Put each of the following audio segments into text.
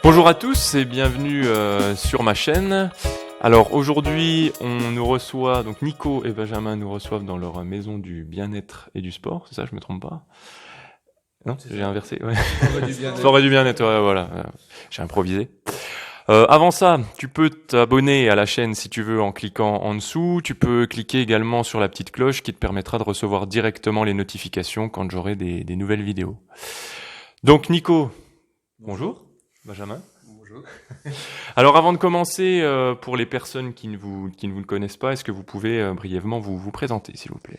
Bonjour à tous et bienvenue sur ma chaîne. Alors aujourd'hui, on nous reçoit, donc Nico et Benjamin nous reçoivent dans leur maison du bien-être et du sport, c'est ça, je me trompe pas? Non, j'ai inversé, ouais. Sport et du bien-être, ouais, voilà, j'ai improvisé. Avant ça, tu peux t'abonner à la chaîne si tu veux en cliquant en dessous. Tu peux cliquer également sur la petite cloche qui te permettra de recevoir directement les notifications quand j'aurai des nouvelles vidéos. Donc Nico, bonjour. Benjamin. Bonjour. Alors avant de commencer, pour les personnes qui ne vous connaissent pas, est-ce que vous pouvez brièvement vous présenter, s'il vous plaît?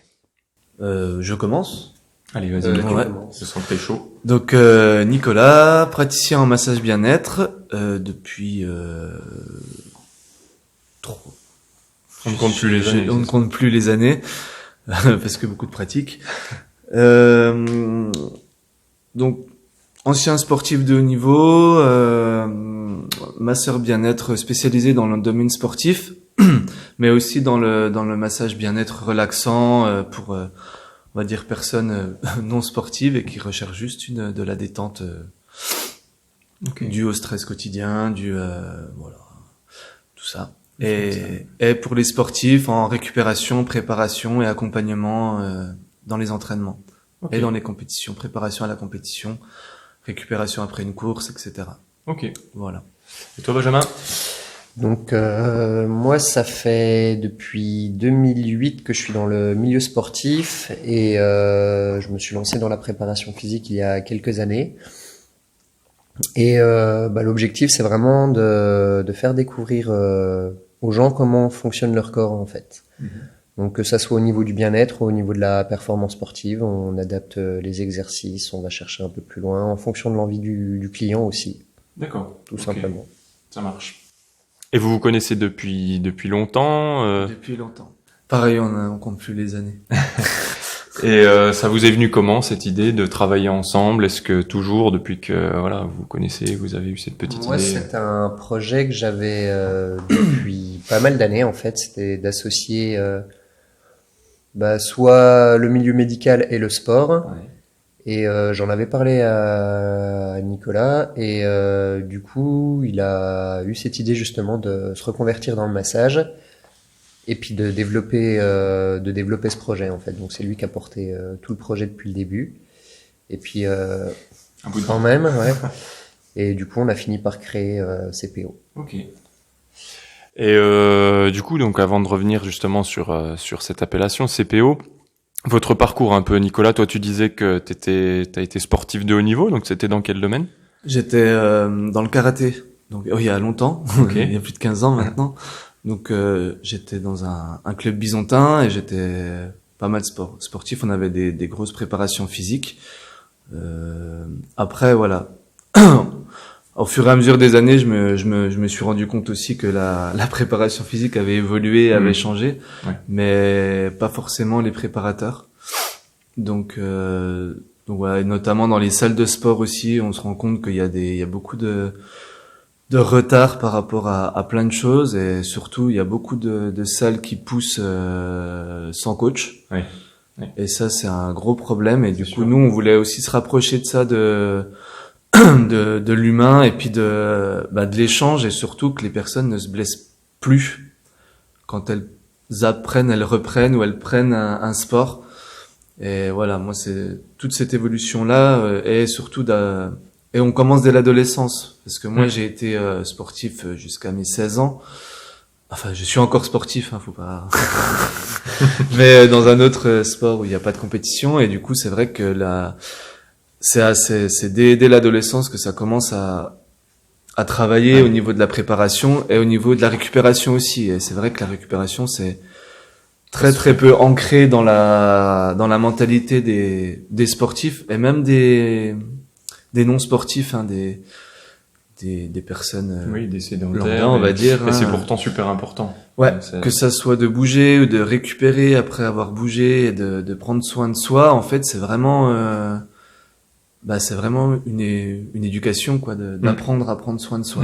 Je commence. Allez, vas-y, Nico. ouais. Je sens que t'es chaud. Donc Nicolas, praticien en massage bien-être depuis trop. On ne compte plus les années. On ne compte plus les années parce que beaucoup de pratique. Donc ancien sportif de haut niveau, masseur bien-être spécialisé dans le domaine sportif, mais aussi dans le massage bien-être relaxant pour on va dire personnes non sportives et qui recherchent juste de la détente due au stress quotidien, voilà, tout ça. Et pour les sportifs en récupération, préparation et accompagnement dans les entraînements et dans les compétitions, préparation à la compétition, récupération après une course, etc. Ok. Voilà. Et toi, Benjamin? Donc moi, ça fait depuis 2008 que je suis dans le milieu sportif et je me suis lancé dans la préparation physique il y a quelques années. Et l'objectif, c'est vraiment de faire découvrir aux gens comment fonctionne leur corps en fait. Mmh. Donc que ça soit au niveau du bien-être ou au niveau de la performance sportive, on adapte les exercices, on va chercher un peu plus loin en fonction de l'envie du client aussi. D'accord. Tout simplement. Ça marche. Et vous vous connaissez depuis longtemps Depuis longtemps. Pareil, on compte plus les années. Et ça vous est venu comment cette idée de travailler ensemble? Est-ce que toujours depuis que voilà vous connaissez, vous avez eu cette petite idée? Moi, c'est un projet que j'avais depuis pas mal d'années en fait. C'était d'associer soit le milieu médical et le sport. Ouais. Et j'en avais parlé à Nicolas et du coup il a eu cette idée justement de se reconvertir dans le massage et puis de développer ce projet en fait. Donc c'est lui qui a porté tout le projet depuis le début et puis quand même ouais. Et du coup on a fini par créer CPO. Ok. Et du coup donc avant de revenir justement sur cette appellation CPO, votre parcours un peu, Nicolas, toi tu disais que t'as été sportif de haut niveau, donc c'était dans quel domaine? J'étais dans le karaté, donc il y a longtemps, okay. Il y a plus de 15 ans maintenant. Donc j'étais dans un club byzantin et j'étais pas mal sportif, on avait des grosses préparations physiques. Après voilà, au fur et à mesure des années, je me suis rendu compte aussi que la préparation physique avait évolué, avait changé, ouais. Mais pas forcément les préparateurs. Donc voilà, et notamment dans les salles de sport aussi, on se rend compte qu'il y a beaucoup de retard par rapport à plein de choses et surtout il y a beaucoup de salles qui poussent sans coach. Oui. Oui. Et ça c'est un gros problème et du coup nous on voulait aussi se rapprocher de ça de l'humain et puis de l'échange et surtout que les personnes ne se blessent plus quand elles reprennent ou elles prennent un sport. Et voilà, moi c'est toute cette évolution là et surtout et on commence dès l'adolescence parce que moi j'ai été sportif jusqu'à mes 16 ans. Enfin, je suis encore sportif, faut pas. Mais dans un autre sport où il n'y a pas de compétition et du coup, c'est vrai que c'est dès l'adolescence que ça commence à travailler au niveau de la préparation et au niveau de la récupération aussi. Et c'est vrai que la récupération, c'est très peu ancré dans la mentalité des sportifs et même des non sportifs, des personnes des sédentaires, on va dire. Mais c'est pourtant super important. Ouais, que ça soit de bouger ou de récupérer après avoir bougé et de prendre soin de soi, en fait, c'est vraiment une éducation quoi, d'apprendre à prendre soin de soi.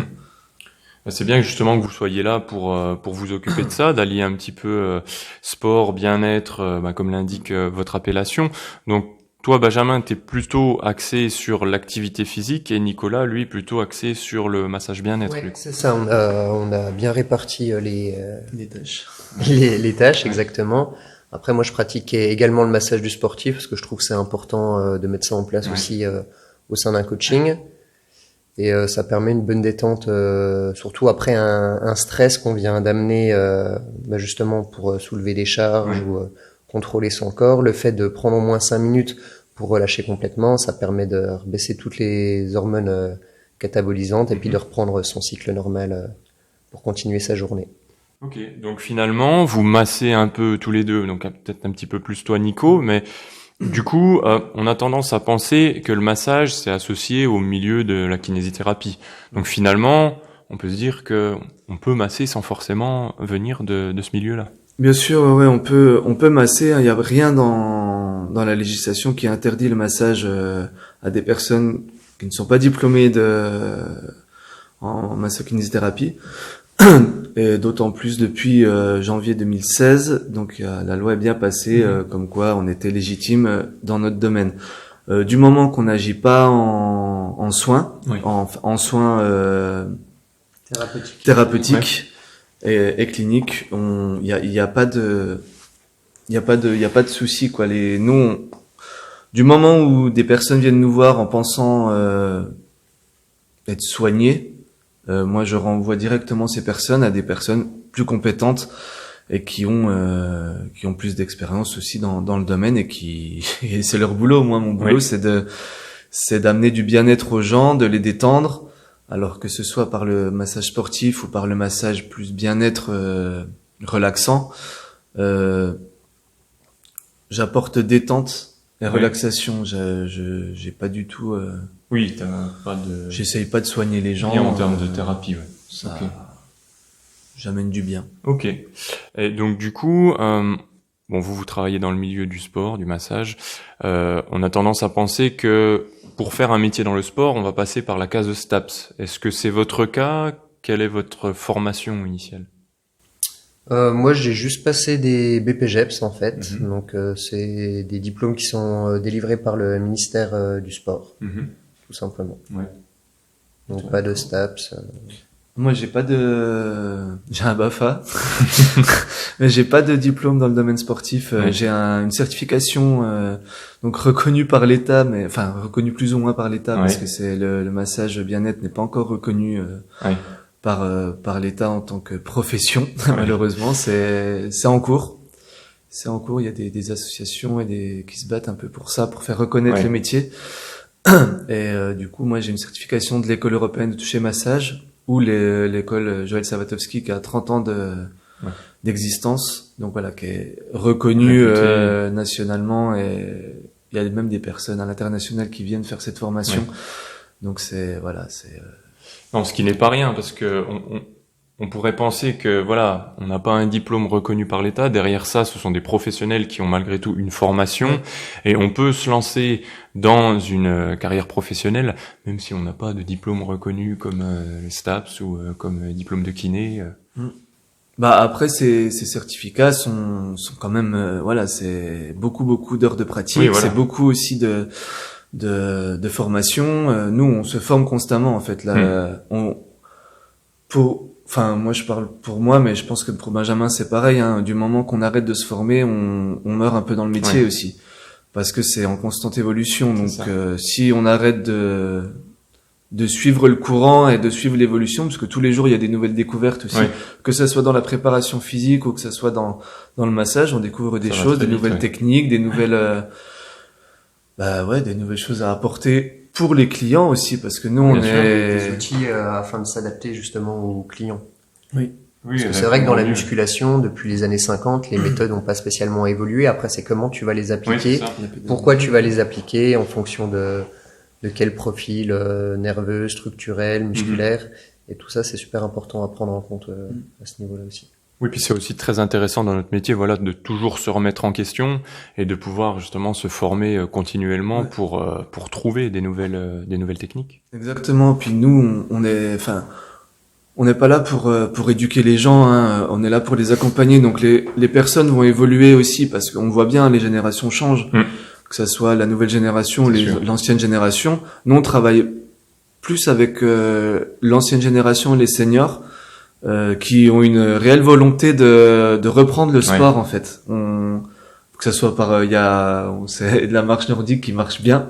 C'est bien justement que vous soyez là pour vous occuper de ça, d'allier un petit peu sport, bien-être, comme l'indique votre appellation. Donc toi, Benjamin, t'es plutôt axé sur l'activité physique et Nicolas, lui, plutôt axé sur le massage bien-être. Ouais, du coup. c'est ça. On a bien réparti Les tâches. les tâches, exactement. Après, moi, je pratique également le massage du sportif parce que je trouve que c'est important de mettre ça en place aussi au sein d'un coaching. Et ça permet une bonne détente, surtout après un stress qu'on vient d'amener justement pour soulever des charges ou contrôler son corps. Le fait de prendre au moins 5 minutes pour relâcher complètement, ça permet de baisser toutes les hormones catabolisantes et puis de reprendre son cycle normal pour continuer sa journée. Ok, donc finalement, vous massez un peu tous les deux, donc peut-être un petit peu plus toi, Nico, mais du coup, on a tendance à penser que le massage, c'est associé au milieu de la kinésithérapie. Donc finalement, on peut se dire que on peut masser sans forcément venir de ce milieu-là. Bien sûr, ouais, on peut masser. Il n'y a rien dans la législation qui interdit le massage à des personnes qui ne sont pas diplômées en massokinésithérapie. Et d'autant plus depuis janvier 2016, donc la loi est bien passée, comme quoi on était légitime dans notre domaine. Du moment qu'on n'agit pas en soins, en soins thérapeutiques et cliniques, il y a pas de souci, quoi. Du moment où des personnes viennent nous voir en pensant être soignées, moi, je renvoie directement ces personnes à des personnes plus compétentes et qui ont plus d'expérience aussi dans le domaine et c'est leur boulot. Moi, mon boulot, c'est d'amener du bien-être aux gens, de les détendre, alors que ce soit par le massage sportif ou par le massage plus bien-être relaxant. J'apporte détente et relaxation. J'ai pas du tout. Oui, t'as pas de. J'essaye pas de soigner les gens. Rien en termes de thérapie, ouais. Ça, j'amène du bien. Ok. Et donc du coup, vous travaillez dans le milieu du sport, du massage. On a tendance à penser que pour faire un métier dans le sport, on va passer par la case STAPS. Est-ce que c'est votre cas? Quelle est votre formation initiale? Moi, j'ai juste passé des BPGEPS en fait. Donc, c'est des diplômes qui sont délivrés par le ministère du Sport. Tout simplement. Ouais. Donc pas de STAPS. Moi j'ai un BAFA, mais j'ai pas de diplôme dans le domaine sportif. J'ai une certification donc reconnue par l'État, mais enfin reconnue plus ou moins par l'État parce que c'est le massage bien-être n'est pas encore reconnu par l'État en tant que profession. Malheureusement, c'est en cours. C'est en cours. Il y a des associations qui se battent un peu pour ça, pour faire reconnaître le métier. Et du coup, moi, j'ai une certification de l'école européenne de toucher massage ou l'école Joël Savatowski qui a 30 ans d'existence. Donc voilà, qui est reconnue nationalement et il y a même des personnes à l'international qui viennent faire cette formation. Donc Non, ce qui n'est pas rien parce que on pourrait penser que on n'a pas un diplôme reconnu par l'État. Derrière ça, ce sont des professionnels qui ont malgré tout une formation et on peut se lancer dans une carrière professionnelle même si on n'a pas de diplôme reconnu comme STAPS ou comme diplôme de kiné. Bah après ces certificats sont quand même c'est beaucoup d'heures de pratique, c'est beaucoup aussi de formation. Nous on se forme constamment en fait là. Moi je parle pour moi, mais je pense que pour Benjamin c'est pareil. Du moment qu'on arrête de se former, on meurt un peu dans le métier aussi, parce que c'est en constante évolution. Donc si on arrête de suivre le courant et de suivre l'évolution, parce que tous les jours il y a des nouvelles découvertes aussi, que ça soit dans la préparation physique ou que ça soit dans le massage, on découvre des choses, des nouvelles techniques, des nouvelles des nouvelles choses à apporter pour les clients aussi, parce que nous on est des outils afin de s'adapter justement aux clients. Oui. Parce que c'est vrai que dans la musculation, depuis les années 50, les méthodes n'ont pas spécialement évolué. Après, c'est comment tu vas les appliquer, pourquoi tu vas les appliquer en fonction de quel profil nerveux, structurel, musculaire. Et tout ça, c'est super important à prendre en compte à ce niveau-là aussi. Oui, puis c'est aussi très intéressant dans notre métier, de toujours se remettre en question et de pouvoir justement se former continuellement pour trouver des nouvelles techniques. Exactement. Puis nous, on n'est pas là pour éduquer les gens, on est là pour les accompagner. Donc les personnes vont évoluer aussi parce qu'on voit bien les générations changent. que ça soit la nouvelle génération, C'est sûr. l'ancienne génération. Nous, on travaille plus avec l'ancienne génération, les seniors, qui ont une réelle volonté de reprendre le sport en fait. Que ça soit par c'est de la marche nordique qui marche bien.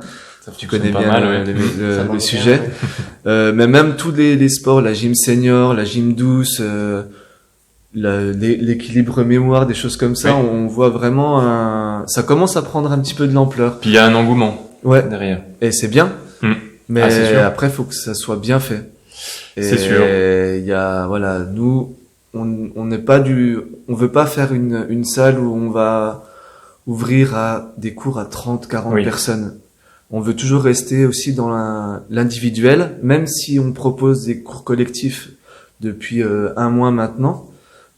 Tu connais bien mal, le sujet. Mais même tous les sports, la gym senior, la gym douce, l'équilibre mémoire, des choses comme ça, on voit vraiment ça commence à prendre un petit peu de l'ampleur. Puis il y a un engouement derrière. Et c'est bien. Mais c'est sûr. après, faut que ça soit bien fait. C'est sûr. Il y a, voilà, nous, on n'est pas on veut pas faire une salle où on va ouvrir à des cours à 30, 40 personnes. On veut toujours rester aussi dans l'individuel, même si on propose des cours collectifs depuis 1 mois maintenant,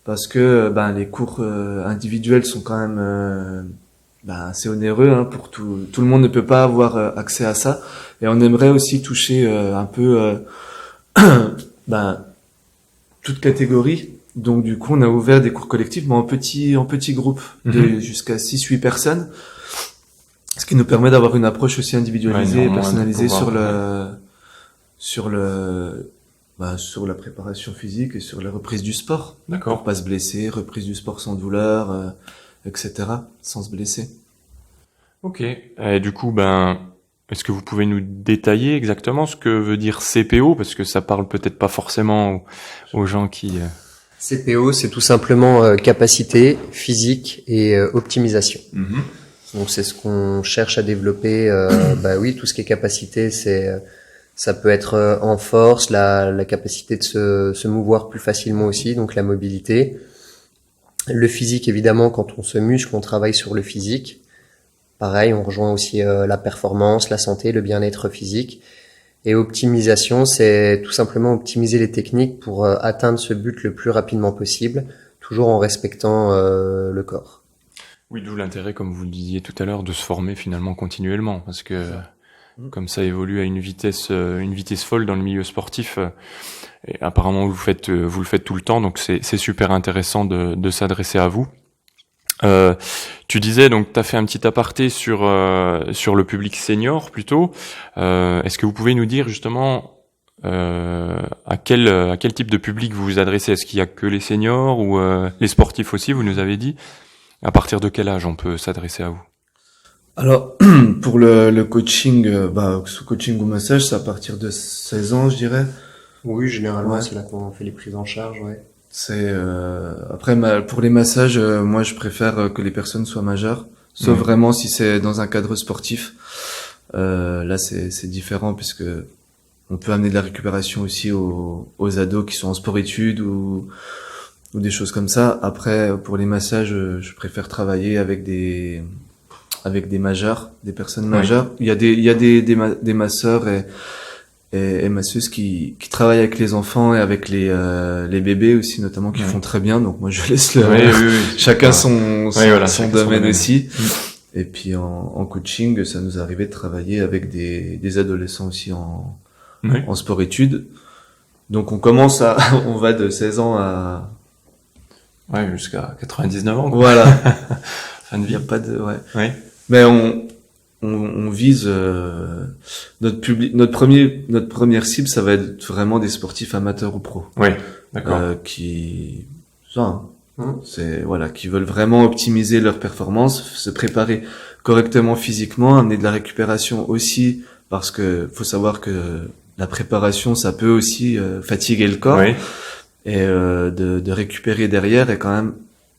parce que les cours individuels sont quand même assez onéreux hein, pour tout le monde ne peut pas avoir accès à ça, et on aimerait aussi toucher un peu toute catégorie. Donc du coup, on a ouvert des cours collectifs, mais en petits groupes de jusqu'à 6-8 personnes, ce qui nous permet d'avoir une approche aussi individualisée et personnalisée sur la préparation physique et sur la reprise du sport. D'accord. Pour pas se blesser, reprise du sport sans douleur, etc., sans se blesser. Ok. Et du coup, est-ce que vous pouvez nous détailler exactement ce que veut dire CPO, parce que ça parle peut-être pas forcément aux gens qui... CPO, c'est tout simplement capacité physique et optimisation. Donc c'est ce qu'on cherche à développer. Oui, tout ce qui est capacité, ça peut être en force, la capacité de se mouvoir plus facilement aussi, donc la mobilité. Le physique, évidemment, quand on se muscle, on travaille sur le physique. Pareil, on rejoint aussi la performance, la santé, le bien-être physique. Et optimisation, c'est tout simplement optimiser les techniques pour atteindre ce but le plus rapidement possible, toujours en respectant le corps. Oui, d'où l'intérêt, comme vous le disiez tout à l'heure, de se former finalement continuellement, parce que comme ça évolue à une vitesse folle dans le milieu sportif, et apparemment vous le faites tout le temps, donc c'est super intéressant de s'adresser à vous. Tu disais donc t'as fait un petit aparté sur le public senior plutôt. Est-ce que vous pouvez nous dire justement à quel type de public vous vous adressez? Est-ce qu'il y a que les seniors ou les sportifs aussi? Vous nous avez dit. À partir de quel âge on peut s'adresser à vous? Alors pour le coaching, sous coaching ou massage, c'est à partir de 16 ans, je dirais. Oui, généralement c'est là qu'on fait les prises en charge, ouais. C'est après pour les massages, moi je préfère que les personnes soient majeures, sauf vraiment si c'est dans un cadre sportif. Là c'est différent puisque on peut amener de la récupération aussi aux ados qui sont en sport-études ou des choses comme ça. Après pour les massages, je préfère travailler avec des majeurs, des personnes majeures. Il y a des masseurs et masseuses qui travaillent avec les enfants et avec les bébés aussi notamment qui font très bien. Donc moi je laisse chacun son domaine aussi. Et puis en coaching, ça nous arrivait de travailler avec des adolescents aussi en sport-études. Donc on va de 16 ans à jusqu'à 99 ans. Quoi. Voilà. Fin de vie. Il y a pas de Mais on vise notre public, notre première cible, ça va être vraiment des sportifs amateurs ou pros. Oui, d'accord. Qui veulent vraiment optimiser leur performance, se préparer correctement physiquement, amener de la récupération aussi, parce que faut savoir que la préparation, ça peut aussi fatiguer le corps. Oui. Et de récupérer derrière est quand même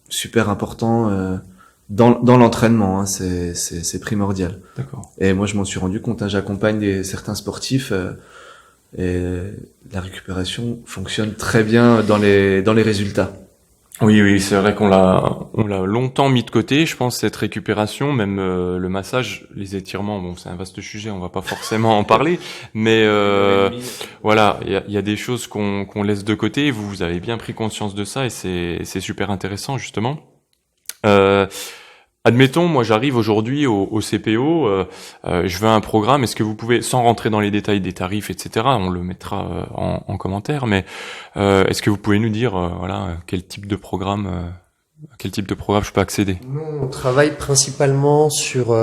super important dans l'entraînement, hein, c'est primordial. D'accord. Et moi je m'en suis rendu compte, hein, j'accompagne certains sportifs et la récupération fonctionne très bien dans les résultats. Oui, c'est vrai qu'on l'a longtemps mis de côté, je pense, cette récupération, même le massage, les étirements, bon, c'est un vaste sujet, on va pas forcément en parler, mais voilà, il y a des choses qu'on laisse de côté, vous avez bien pris conscience de ça et c'est super intéressant justement. Admettons, moi j'arrive aujourd'hui au CPO, je veux un programme, est-ce que vous pouvez, sans rentrer dans les détails des tarifs, etc., on le mettra en commentaire, mais est-ce que vous pouvez nous dire quel type de programme à quel type de programme je peux accéder? Nous, on travaille principalement sur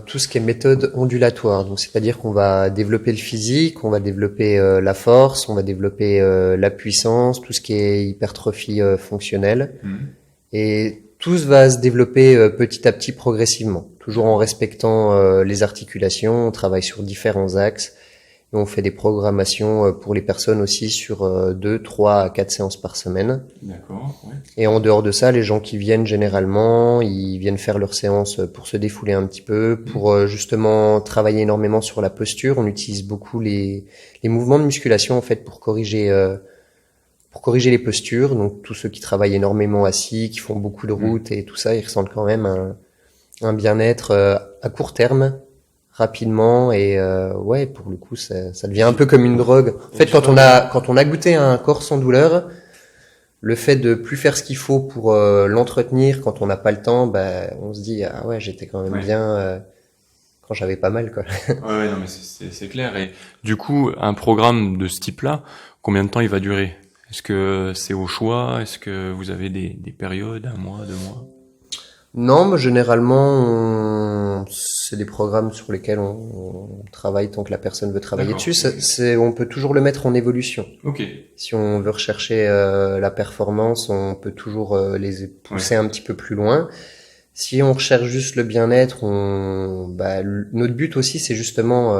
tout ce qui est méthode ondulatoire. Donc, c'est-à-dire qu'on va développer le physique, on va développer la force, on va développer la puissance, tout ce qui est hypertrophie fonctionnelle. Et tout va se développer petit à petit progressivement, toujours en respectant les articulations. On travaille sur différents axes. Et on fait des programmations pour les personnes aussi sur 2, 3 à 4 séances par semaine. D'accord, ouais. Et en dehors de ça, les gens qui viennent généralement, ils viennent faire leurs séances pour se défouler un petit peu, pour justement travailler énormément sur la posture. On utilise beaucoup les mouvements de musculation en fait pour corriger les postures. Donc tous ceux qui travaillent énormément assis, qui font beaucoup de routes et tout ça, ils ressentent quand même un bien-être à court terme, rapidement, et ouais, pour le coup ça devient un peu comme une drogue. En fait, quand on a goûté un corps sans douleur, le fait de plus faire ce qu'il faut pour l'entretenir quand on n'a pas le temps, bah on se dit ah ouais, j'étais quand même bien quand j'avais pas mal, quoi. Ouais, non mais c'est clair. Et du coup, un programme de ce type-là, combien de temps il va durer? Est-ce que c'est au choix? Est-ce que vous avez des périodes, 1 mois, 2 mois? Non, mais généralement, c'est des programmes sur lesquels on travaille tant que la personne veut travailler D'accord. dessus. On peut toujours le mettre en évolution. Ok. Si on veut rechercher la performance, on peut toujours les pousser un petit peu plus loin. Si on recherche juste le bien-être, notre but aussi, c'est justement,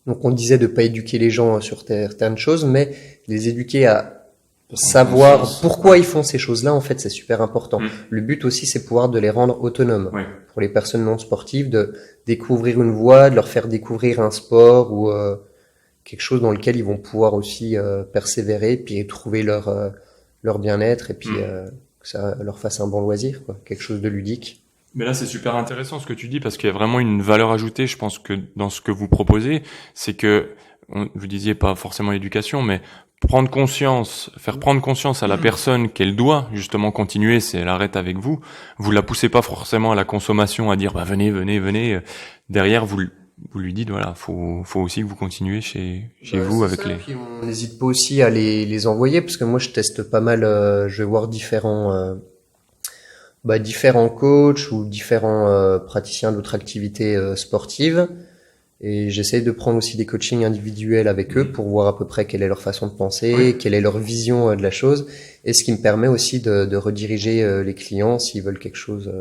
donc on disait de pas éduquer les gens sur certaines choses, mais les éduquer à savoir pourquoi ils font ces choses-là. En fait, c'est super important. Le but aussi, c'est pouvoir de les rendre autonomes. Pour les personnes non sportives, de découvrir une voie, de leur faire découvrir un sport ou quelque chose dans lequel ils vont pouvoir aussi persévérer, puis trouver leur bien-être, et puis que ça leur fasse un bon loisir, quoi, quelque chose de ludique. Mais là, c'est super intéressant ce que tu dis, parce qu'il y a vraiment une valeur ajoutée, je pense, que dans ce que vous proposez, c'est que, vous disiez pas forcément l'éducation, mais faire prendre conscience à la personne qu'elle doit justement continuer si elle arrête avec vous. Vous la poussez pas forcément à la consommation, à dire bah venez. Derrière, vous lui dites voilà, faut aussi que vous continuez chez vous avec les. Puis on n'hésite pas aussi à les envoyer, parce que moi je teste pas mal. Je vais voir différents coachs ou différents praticiens d'autres activités sportives. Et j'essaie de prendre aussi des coachings individuels avec eux pour voir à peu près quelle est leur façon de penser, quelle est leur vision de la chose, et ce qui me permet aussi de rediriger les clients s'ils veulent quelque chose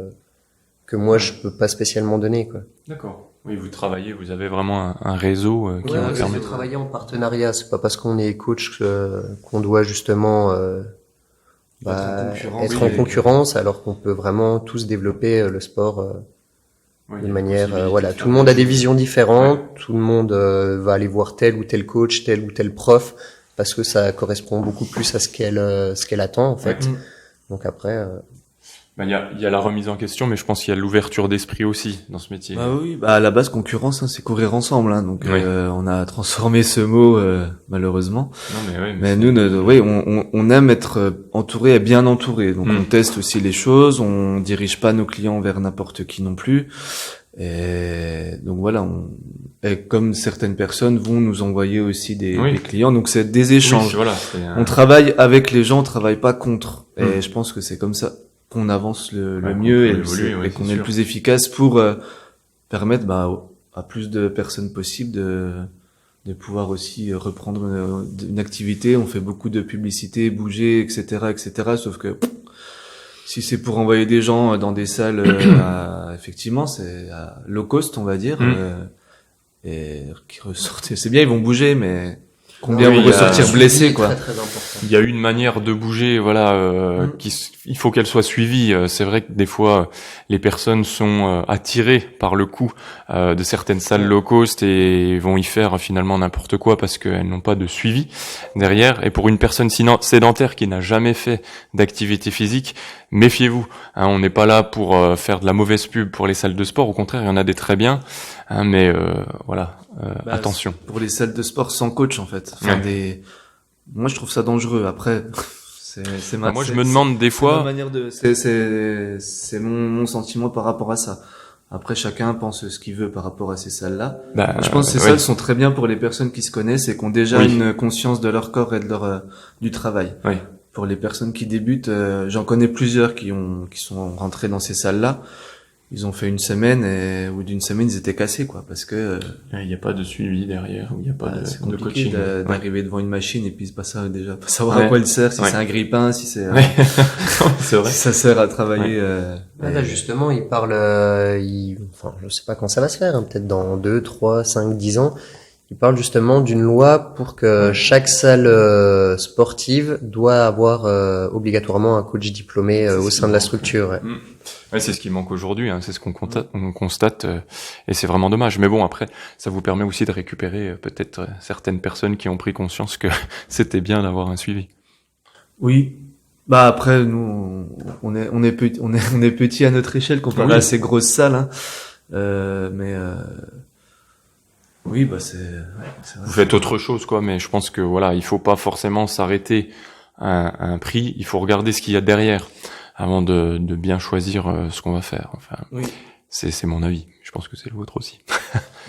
que moi je peux pas spécialement donner, quoi. D'accord. Oui, vous travaillez, vous avez vraiment un réseau qui vous permet de travailler en partenariat. C'est pas parce qu'on est coach qu'on doit justement être en concurrence, alors qu'on peut vraiment tous développer le sport de manière tout le monde a des visions différentes, tout le monde va aller voir tel ou tel coach, tel ou tel prof, parce que ça correspond beaucoup plus à ce qu'elle attend en fait. Donc après il y a la remise en question, mais je pense qu'il y a l'ouverture d'esprit aussi dans ce métier. Bah oui, à la base concurrence, c'est courir ensemble, donc on a transformé ce mot malheureusement. Non, mais nous, on aime être entouré et bien entouré, donc on teste aussi les choses, on dirige pas nos clients vers n'importe qui non plus. Et donc voilà, et comme certaines personnes vont nous envoyer aussi des clients, donc c'est des échanges. On travaille avec les gens, on travaille pas contre. Et je pense que c'est comme ça qu'on avance le mieux et qu'on est le plus efficace pour permettre à plus de personnes possibles de pouvoir aussi reprendre une activité. On fait beaucoup de publicité, bouger, etc. Sauf que si c'est pour envoyer des gens dans des salles, effectivement, c'est à low cost, on va dire, et qui ressortent. C'est bien, ils vont bouger, mais combien vont ressortir blessés, quoi. Très important. Il y a une manière de bouger, il faut qu'elle soit suivie. C'est vrai que des fois, les personnes sont attirées par le coup de certaines salles low cost et vont y faire finalement n'importe quoi parce qu'elles n'ont pas de suivi derrière. Et pour une personne sédentaire qui n'a jamais fait d'activité physique, méfiez-vous. On n'est pas là pour faire de la mauvaise pub pour les salles de sport. Au contraire, il y en a des très bien, mais attention. Pour les salles de sport sans coach, en fait. Moi, je trouve ça dangereux. Après, moi, je me demande des fois. C'est mon sentiment par rapport à ça. Après, chacun pense ce qu'il veut par rapport à ces salles-là. Je pense que ces salles sont très bien pour les personnes qui se connaissent et qui ont déjà une conscience de leur corps et de du travail. pour les personnes qui débutent, j'en connais plusieurs qui sont rentrés dans ces salles-là. Ils ont fait une semaine et au bout d'une semaine ils étaient cassés quoi, parce que il n'y a pas de suivi derrière, il n'y a pas c'est de compliqué coaching. d'arriver devant une machine et puis pas savoir Ouais. à quoi elle sert, si Ouais. c'est un grille-pain, si c'est Ouais. C'est vrai. si ça sert à travailler. Là, justement, il parle, enfin, je sais pas quand ça va se faire, hein, peut-être dans 2, 3, 5, 10 ans. Il parle justement d'une loi pour que chaque salle sportive doit avoir obligatoirement un coach diplômé C'est au ce sein qui de la manque, structure. Ouais. Ouais, c'est ce qui manque aujourd'hui, hein. C'est ce qu'on constate, et c'est vraiment dommage. Mais bon, après, ça vous permet aussi de récupérer peut-être certaines personnes qui ont pris conscience que c'était bien d'avoir un suivi. Oui. Bah après nous on est petit à notre échelle comparé Oui. à ces grosses salles hein. Oui bah c'est vrai. Vous faites autre chose, quoi, mais je pense que voilà, il faut pas forcément s'arrêter à un prix. Il faut regarder ce qu'il y a derrière avant de bien choisir ce qu'on va faire. Enfin, Oui. c'est mon avis. Je pense que c'est le vôtre aussi.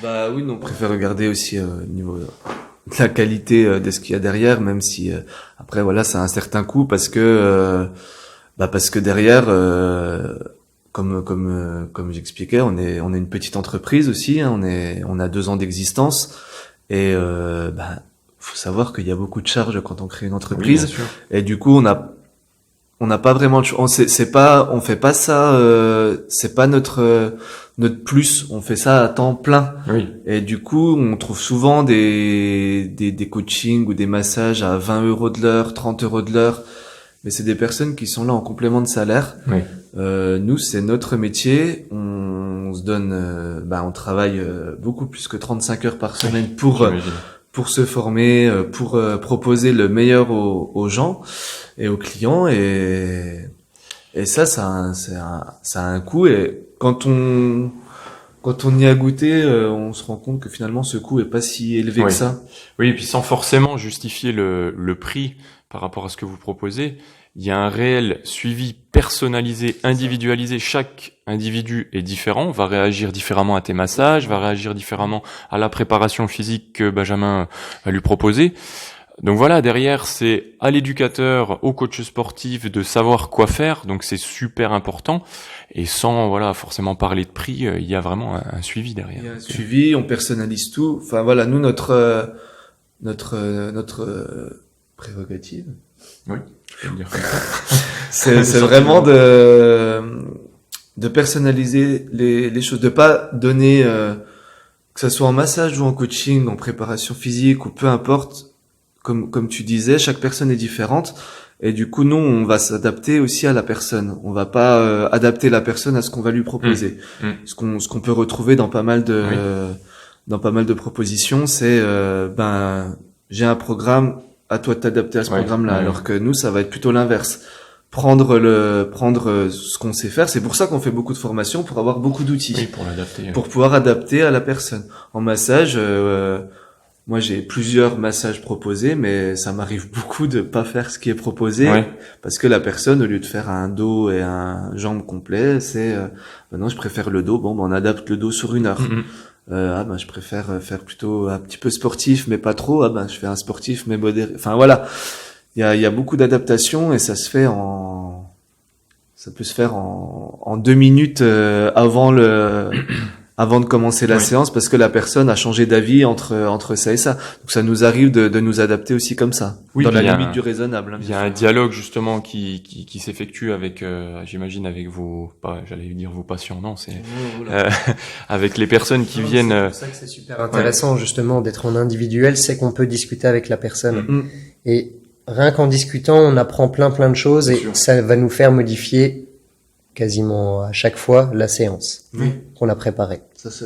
Bah oui, non, on préfère regarder aussi au niveau de la qualité de ce qu'il y a derrière, même si après voilà, ça a un certain coût parce que derrière, comme j'expliquais, on est une petite entreprise aussi, hein, on a 2 ans d'existence et faut savoir qu'il y a beaucoup de charges quand on crée une entreprise sûr. et du coup on n'a pas vraiment le choix. On fait pas ça. C'est pas notre plus. On fait ça à temps plein. Oui. Et du coup, on trouve souvent des coachings ou des massages à 20 € de l'heure, 30 € de l'heure. Mais c'est des personnes qui sont là en complément de salaire. Oui. Nous, c'est notre métier. On se donne, on travaille beaucoup plus que 35 heures par semaine J'imagine. pour se former, pour proposer le meilleur aux gens et aux clients et ça a un coût et quand on y a goûté, on se rend compte que finalement ce coût est pas si élevé Oui. que ça. Oui, et puis sans forcément justifier le prix par rapport à ce que vous proposez, il y a un réel suivi personnalisé, individualisé. Chaque individu est différent, va réagir différemment à tes massages, va réagir différemment à la préparation physique que Benjamin va lui proposer. Donc voilà, derrière, c'est à l'éducateur, au coach sportif de savoir quoi faire, donc c'est super important. Et sans voilà forcément parler de prix, il y a vraiment un suivi derrière. Il y a un suivi, on personnalise tout. Enfin voilà, nous notre prérogative. Oui, je peux le dire. C'est vraiment de personnaliser les choses, de pas donner que ça soit en massage ou en coaching, en préparation physique ou peu importe. Comme tu disais, chaque personne est différente et du coup nous on va s'adapter aussi à la personne. On va pas adapter la personne à ce qu'on va lui proposer. Ce qu'on peut retrouver dans pas mal de propositions, c'est j'ai un programme, à toi de t'adapter à ce programme-là, alors que nous ça va être plutôt l'inverse. Prendre ce qu'on sait faire, c'est pour ça qu'on fait beaucoup de formations pour avoir beaucoup d'outils. Oui, pour l'adapter. Pour pouvoir adapter à la personne. En massage moi, j'ai plusieurs massages proposés, mais ça m'arrive beaucoup de pas faire ce qui est proposé parce que la personne, au lieu de faire un dos et un jambe complet, c'est non, je préfère le dos. Bon, on adapte le dos sur 1 heure. Je préfère faire plutôt un petit peu sportif, mais pas trop. Je fais un sportif mais modéré. Enfin voilà, il y a beaucoup d'adaptations et ça peut se faire en 2 minutes avant de commencer la séance parce que la personne a changé d'avis entre ça et ça. Donc ça nous arrive de nous adapter aussi comme ça, dans la limite du raisonnable. Il y a un dialogue justement qui s'effectue avec, j'imagine avec vos patients, non, c'est avec les personnes qui viennent. C'est pour ça que c'est super intéressant justement d'être en individuel, c'est qu'on peut discuter avec la personne et rien qu'en discutant, on apprend plein de choses et ça va nous faire modifier quasiment à chaque fois la séance qu'on a préparée. Ça c'est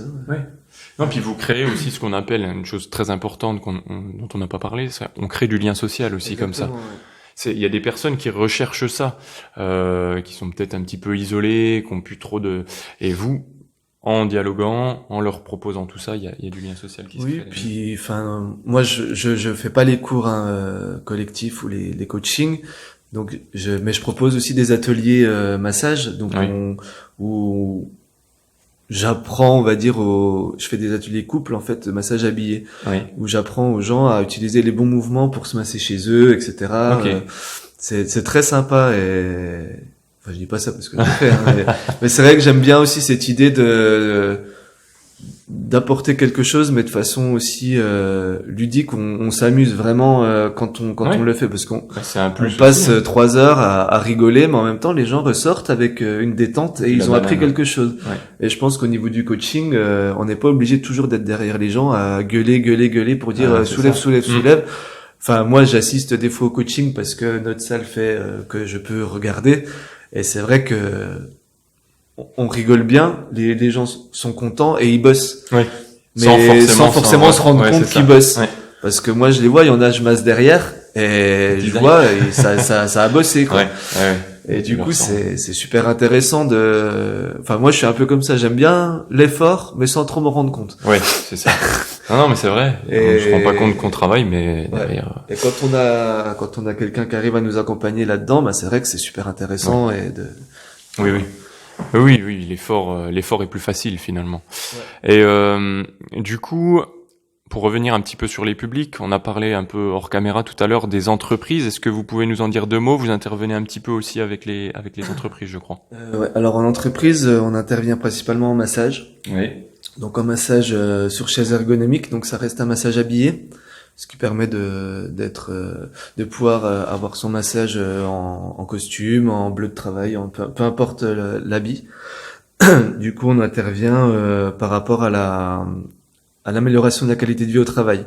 Non, puis vous créez aussi ce qu'on appelle une chose très importante dont on n'a pas parlé, on crée du lien social aussi. Exactement, comme ça. Il y a des personnes qui recherchent ça, qui sont peut-être un petit peu isolées, qui ont plus trop et vous, en dialoguant, en leur proposant tout ça, il y a du lien social qui se crée. Oui, puis moi je fais pas les cours collectifs ou les coachings. Donc mais je propose aussi des ateliers massage où j'apprends, on va dire je fais des ateliers couple en fait, massage habillé où j'apprends aux gens à utiliser les bons mouvements pour se masser chez eux, etc. c'est très sympa et enfin je dis pas ça parce que je le fais, hein, mais c'est vrai que j'aime bien aussi cette idée d'apporter quelque chose, mais de façon aussi ludique. On s'amuse vraiment quand on le fait, parce qu'on c'est un plus on passe aussi. 3 heures à rigoler, mais en même temps les gens ressortent avec une détente et ils ont appris quelque chose. Ouais. Et je pense qu'au niveau du coaching, on n'est pas obligé toujours d'être derrière les gens à gueuler pour dire soulève. Enfin, moi j'assiste des fois au coaching parce que notre salle fait que je peux regarder, et c'est vrai que on rigole bien, les gens sont contents et ils bossent. Oui. Mais sans forcément se rendre compte qu'ils bossent. Ouais. Parce que moi je les vois, il y en a, je masse derrière et je vois et ça a bossé quoi. Ouais. Et du coup c'est super intéressant enfin moi je suis un peu comme ça, j'aime bien l'effort mais sans trop me rendre compte. Ouais, c'est ça. Non mais c'est vrai. Et je me rends pas compte qu'on travaille, mais derrière. Et quand on a quelqu'un qui arrive à nous accompagner là-dedans, bah c'est vrai que c'est super intéressant Oui, l'effort est plus facile finalement. Ouais. Et du coup, pour revenir un petit peu sur les publics, on a parlé un peu hors caméra tout à l'heure des entreprises. Est-ce que vous pouvez nous en dire 2 mots? Vous intervenez un petit peu aussi avec les entreprises, je crois. Ouais. Alors en entreprise, on intervient principalement en massage. Oui. Donc en massage sur chaise ergonomique, donc ça reste un massage habillé, ce qui permet de pouvoir avoir son massage en costume, en bleu de travail, peu importe l'habit. Du coup, on intervient par rapport à l'amélioration de la qualité de vie au travail.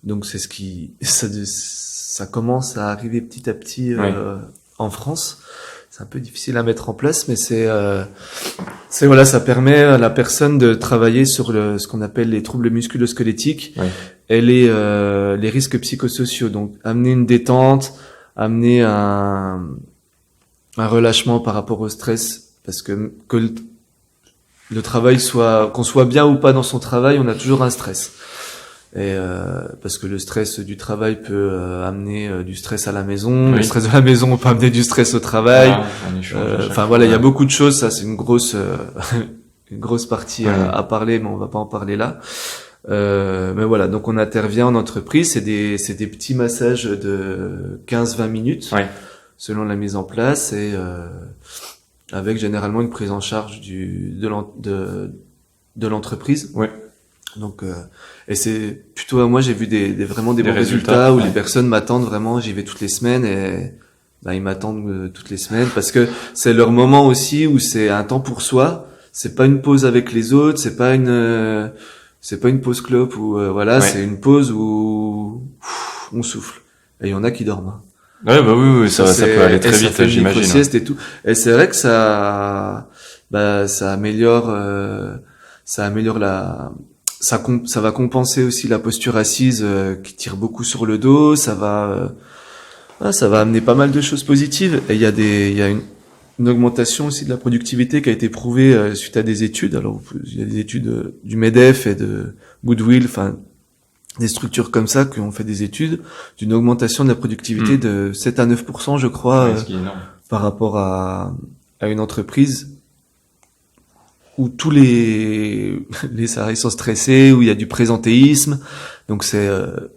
Donc c'est ça commence à arriver petit à petit en France. C'est un peu difficile à mettre en place, mais voilà, ça permet à la personne de travailler sur ce qu'on appelle les troubles musculo-squelettiques et les risques psychosociaux. Donc amener une détente, amener un relâchement par rapport au stress, parce que le travail qu'on soit bien ou pas dans son travail, on a toujours un stress. Et parce que le stress du travail peut amener du stress à la maison, le stress de la maison peut amener du stress au travail. Enfin voilà, il y a beaucoup de choses. Ça, c'est une grosse partie à parler, mais on va pas en parler là. Mais voilà, donc on intervient en entreprise. C'est des petits massages de 15-20 minutes selon la mise en place, et avec généralement une prise en charge de l'entreprise. Ouais. Donc et c'est plutôt, moi j'ai vu vraiment des bons résultats où les personnes m'attendent vraiment, j'y vais toutes les semaines, et ils m'attendent toutes les semaines parce que c'est leur moment aussi où c'est un temps pour soi, c'est pas une pause avec les autres, c'est pas une pause clope ou c'est une pause où on souffle, et il y en a qui dorment. Ouais, bah oui, ça peut aller très vite, j'imagine. Sieste et tout. Et c'est vrai que ça améliore ça va compenser aussi la posture assise qui tire beaucoup sur le dos. Ça va amener pas mal de choses positives. Et il y a une augmentation aussi de la productivité qui a été prouvée suite à des études. Alors il y a des études du MEDEF et de Goodwill, enfin des structures comme ça qui ont fait des études d'une augmentation de la productivité de 7 à 9%, je crois, par rapport à une entreprise où tous les salariés sont stressés, où il y a du présentéisme. Donc c'est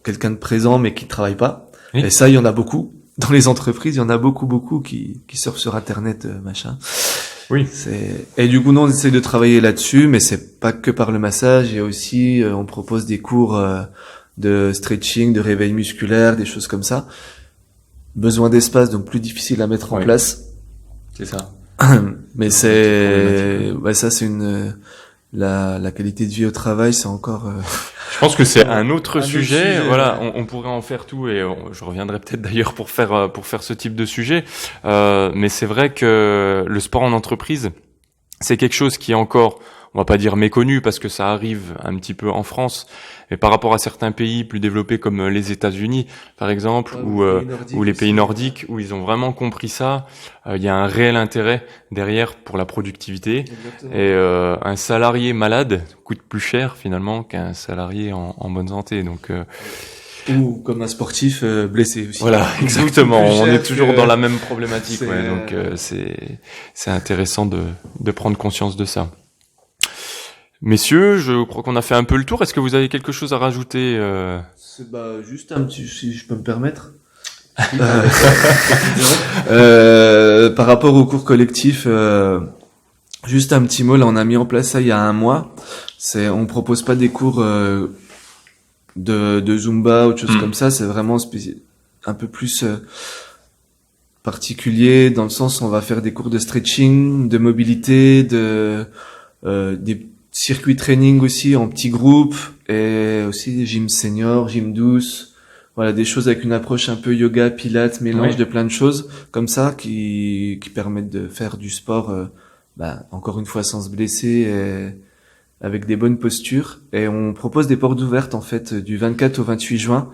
quelqu'un de présent mais qui travaille pas. Oui. Et ça, il y en a beaucoup. Dans les entreprises, il y en a beaucoup qui surfent sur Internet, machin. Oui. Et du coup, nous, on essaie de travailler là-dessus, mais c'est pas que par le massage. Il y a aussi, on propose des cours de stretching, de réveil musculaire, des choses comme ça. Besoin d'espace, donc plus difficile à mettre en place. C'est ça. Mais ça c'est la qualité de vie au travail, c'est encore je pense que c'est un autre sujet. Voilà, on pourrait en faire tout, et je reviendrai peut-être d'ailleurs pour faire ce type de sujet, mais c'est vrai que le sport en entreprise, c'est quelque chose qui est encore, on va pas dire méconnu parce que ça arrive un petit peu en France, mais par rapport à certains pays plus développés comme les États-Unis par exemple, ou les pays nordiques, où ils ont vraiment compris ça, il y a un réel intérêt derrière pour la productivité. Exactement. Et un salarié malade coûte plus cher finalement qu'un salarié en bonne santé, donc ou comme un sportif blessé aussi. Voilà, exactement. On est toujours dans la même problématique, donc c'est intéressant de prendre conscience de ça. Messieurs, je crois qu'on a fait un peu le tour. Est-ce que vous avez quelque chose à rajouter Juste un petit, si je peux me permettre. Par rapport aux cours collectifs, juste un petit mot, là on a mis en place ça il y a un mois. On propose pas des cours de Zumba ou de choses comme ça, c'est vraiment un peu plus particulier dans le sens où on va faire des cours de stretching, de mobilité, des circuits training aussi en petits groupes et aussi gym senior, gym douce. Voilà, des choses avec une approche un peu yoga, pilates, mélange de plein de choses comme ça qui permettent de faire du sport encore une fois sans se blesser et avec des bonnes postures. Et on propose des portes ouvertes en fait du 24 au 28 juin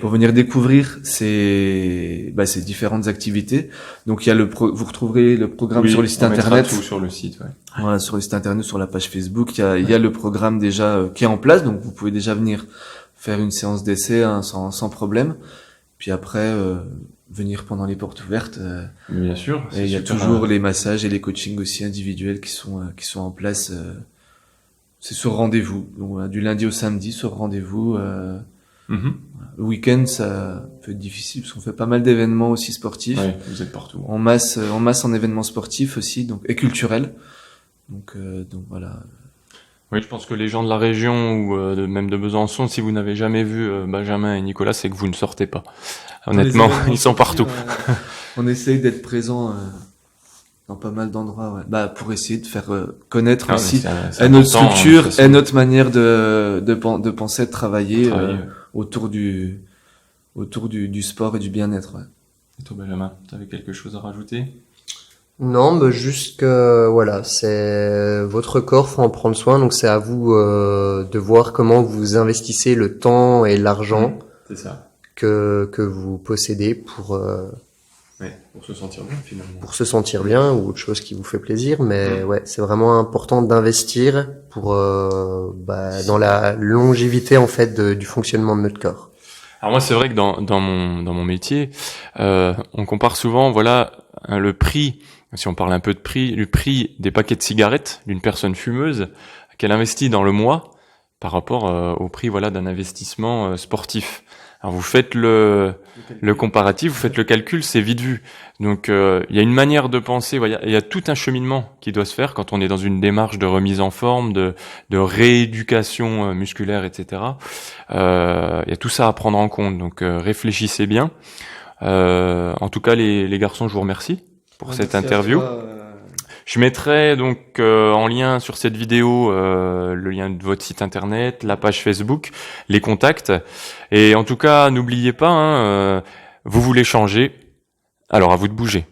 pour venir découvrir ces différentes activités. Donc il y a vous retrouverez le programme sur le site internet. Tout sur le site, ouais. Voilà, sur le site internet, sur la page Facebook, il y a le programme déjà qui est en place, donc vous pouvez déjà venir faire une séance d'essai sans problème. Puis après venir pendant les portes ouvertes. Bien sûr. Et il y a toujours les massages et les coachings aussi individuels qui sont en place. C'est sur rendez-vous, donc du lundi au samedi sur rendez-vous. Le week-end, ça peut être difficile parce qu'on fait pas mal d'événements aussi sportifs. Ouais, vous êtes partout. En masse en événements sportifs aussi, donc et culturels. Donc voilà. Oui, je pense que les gens de la région ou même de Besançon, si vous n'avez jamais vu Benjamin et Nicolas, c'est que vous ne sortez pas. Honnêtement, ils sont partout. On essaye d'être présent dans pas mal d'endroits, pour essayer de faire connaître aussi notre structure et notre manière de penser, de travailler autour du sport et du bien-être. Ouais. Et toi, Benjamin, tu avais quelque chose à rajouter? Non, juste que voilà, c'est votre corps, faut en prendre soin, donc c'est à vous de voir comment vous investissez le temps et l'argent c'est ça. que vous possédez pour se sentir bien finalement. Pour se sentir bien ou autre chose qui vous fait plaisir, mais c'est vraiment important d'investir pour dans la longévité en fait du fonctionnement de notre corps. Alors moi, c'est vrai que dans mon métier, on compare souvent le prix. Si on parle un peu de prix, le prix des paquets de cigarettes d'une personne fumeuse qu'elle investit dans le mois par rapport au prix d'un investissement sportif. Alors vous faites le comparatif, vous faites le calcul, c'est vite vu. Donc il y a une manière de penser, il y a tout un cheminement qui doit se faire quand on est dans une démarche de remise en forme, de rééducation musculaire, etc. Il y a tout ça à prendre en compte. Donc réfléchissez bien. En tout cas, les garçons, je vous remercie pour cette interview. Je mettrai donc en lien sur cette vidéo le lien de votre site internet, la page Facebook, les contacts. Et en tout cas, n'oubliez pas, vous voulez changer, alors à vous de bouger.